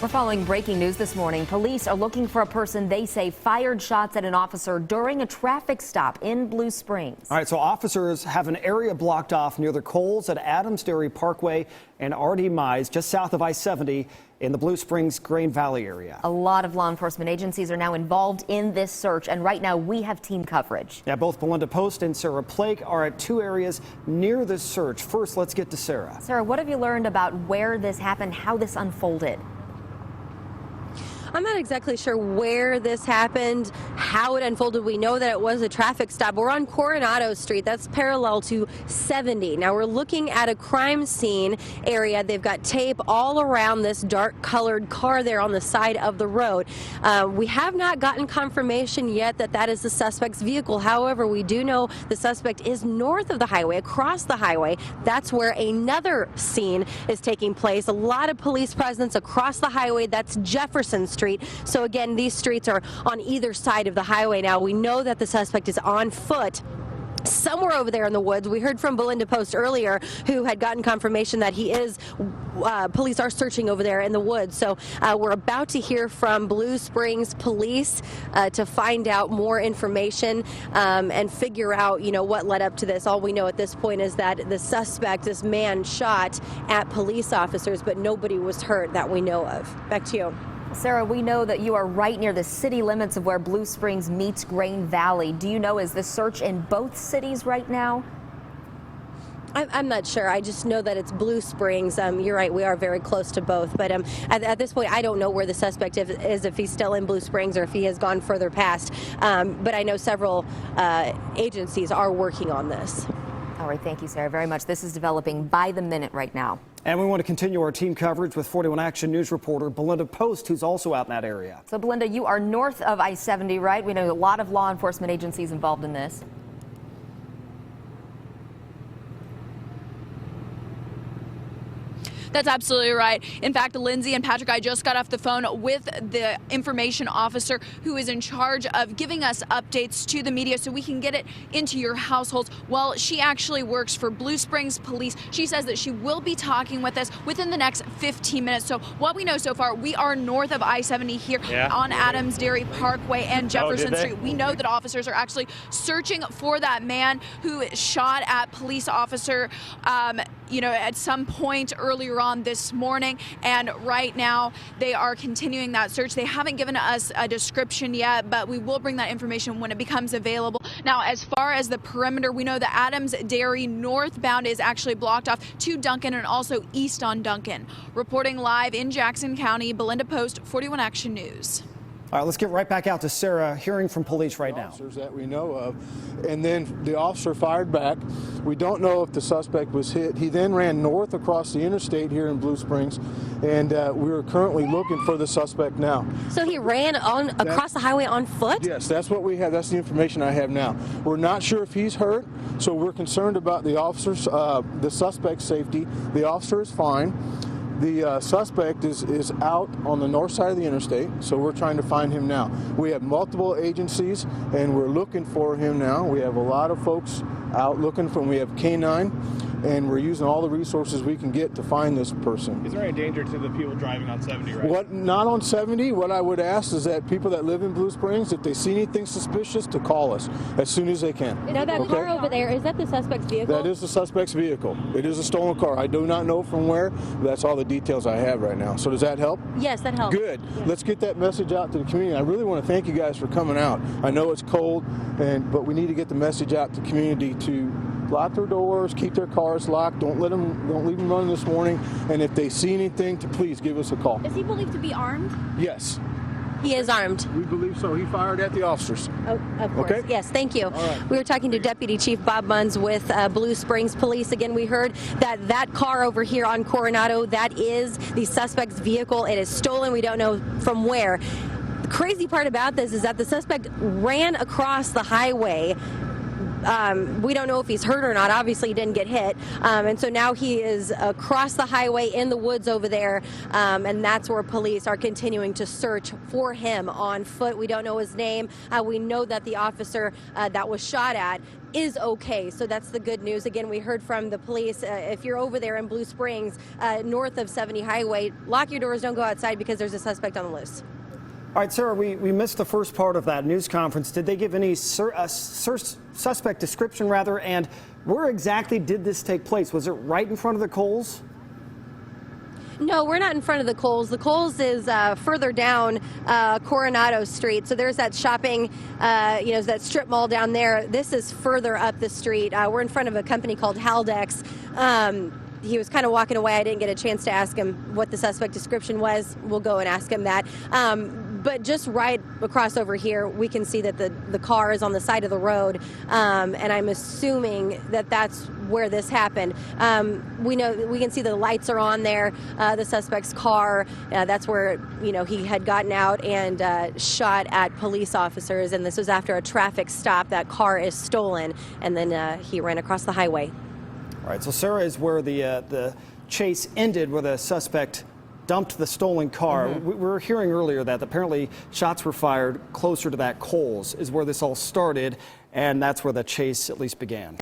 We're following breaking news this morning. Police are looking for a person they say fired shots at an officer during a traffic stop in Blue Springs. All right, so officers have an area blocked off near the Coles at Adams Dairy Parkway and R.D. Mize, just south of I-70 in the Blue Springs Grain Valley area. A lot of law enforcement agencies are now involved in this search, and right now we have team coverage. Yeah, both Belinda Post and Sarah Plake are at two areas near this search. First, let's get to Sarah. Sarah, what have you learned about where this happened, how this unfolded? I'm not exactly sure where this happened, how it unfolded. We know that it was a traffic stop. We're on Coronado Street. That's parallel to 70. Now we're looking at a crime scene area. They've got tape all around this dark colored car there on the side of the road. We have not gotten confirmation yet that that is the suspect's vehicle. However, we do know the suspect is north of the highway, across the highway. That's where another scene is taking place. A lot of police presence across the highway. That's Jefferson Street. So again, these streets are on either side of the highway now. We know that the suspect is on foot somewhere over there in the woods. We heard from Belinda Post earlier, who had gotten confirmation that he is, police are searching over there in the woods. So we're about to hear from Blue Springs Police to find out more information and figure out, what led up to this. All we know at this point is that the suspect, this man, shot at police officers, but nobody was hurt that we know of. Back to you. Sarah, we know that you are right near the city limits of where Blue Springs meets Grain Valley. Do you know, is the search in both cities right now? I'm not sure. I just know that it's Blue Springs. You're right. We are very close to both. But at this point, I don't know where the suspect is, if he's still in Blue Springs or if he has gone further past. But I know several agencies are working on this. All right. Thank you, Sarah, very much. This is developing by the minute right now. And we want to continue our team coverage with 41 Action News reporter Belinda Post, who's also out in that area. So, Belinda, you are north of I-70, right? We know a lot of law enforcement agencies involved in this. That's absolutely right. In fact, Lindsay and Patrick, I just got off the phone with the information officer who is in charge of giving us updates to the media so we can get it into your households. Well, she actually works for Blue Springs Police. She says that she will be talking with us within the next 15 minutes. So what we know so far, we are north of I-70 here on Adams Dairy Parkway and Jefferson Street. We know that officers are actually searching for that man who shot at police officer, at some point earlier on this morning, and right now they are continuing that search. They haven't given us a description yet, but we will bring that information when it becomes available. Now, as far as the perimeter, we know the Adams Dairy northbound is actually blocked off to Duncan and also east on Duncan. Reporting live in Jackson County, Belinda Post, 41 Action News. All right, let's get right back out to Sarah, hearing from police right now. Officers that we know of, and then the officer fired back. We don't know if the suspect was hit. He then ran north across the interstate here in Blue Springs, and we are currently looking for the suspect now. So he ran across the highway on foot? Yes, that's what we have. That's the information I have now. We're not sure if he's hurt, so we're concerned about the officer's, the suspect's safety. The officer is fine. The suspect is out on the north side of the interstate, so we're trying to find him now. We have multiple agencies, and we're looking for him now. We have a lot of folks out looking for him. We have K9, and we're using all the resources we can get to find this person. Is there any danger to the people driving on 70 right now? Not on 70. What I would ask is that people that live in Blue Springs, if they see anything suspicious, to call us as soon as they can. Now that car over there, is that the suspect's vehicle? That is the suspect's vehicle. It is a stolen car. I do not know from where. That's all the details I have right now. So does that help? Yes, that helps. Good. Yeah. Let's get that message out to the community. I really want to thank you guys for coming out. I know it's cold, but we need to get the message out to the community to lock their doors, keep their cars locked, don't leave them running this morning, and if they see anything, to please give us a call. Is he believed to be armed? Yes. He is armed. We believe so. He fired at the officers. Oh, of course. Okay? Yes, thank you. All right. We were talking to Deputy Chief Bob Munns with Blue Springs Police. Again, we heard that car over here on Coronado, that is the suspect's vehicle. It is stolen. We don't know from where. The crazy part about this is that the suspect ran across the highway we don't know if he's hurt or not. Obviously, he didn't get hit. And so now he is across the highway in the woods over there. And that's where police are continuing to search for him on foot. We don't know his name. We know that the officer that was shot at is okay. So that's the good news. Again, we heard from the police. If you're over there in Blue Springs, north of 70 Highway, lock your doors, don't go outside because there's a suspect on the loose. All right, Sarah, we missed the first part of that news conference. Did they give any suspect description, rather, and where exactly did this take place? Was it right in front of the Kohl's? No, we're not in front of the Kohl's. The Kohl's is further down Coronado Street. So there's that shopping, that strip mall down there. This is further up the street. We're in front of a company called Haldex. He was kind of walking away. I didn't get a chance to ask him what the suspect description was. We'll go and ask him that. But just right across over here, we can see that the car is on the side of the road, and I'm assuming that that's where this happened. We can see the lights are on there. The suspect's car, that's where he had gotten out and shot at police officers, and this was after a traffic stop. That car is stolen, and then he ran across the highway. All right, so Sarah is where the chase ended, where the suspect dumped the stolen car. We were hearing earlier that apparently shots were fired closer to that Kohl's is where this all started, and that's where the chase at least began.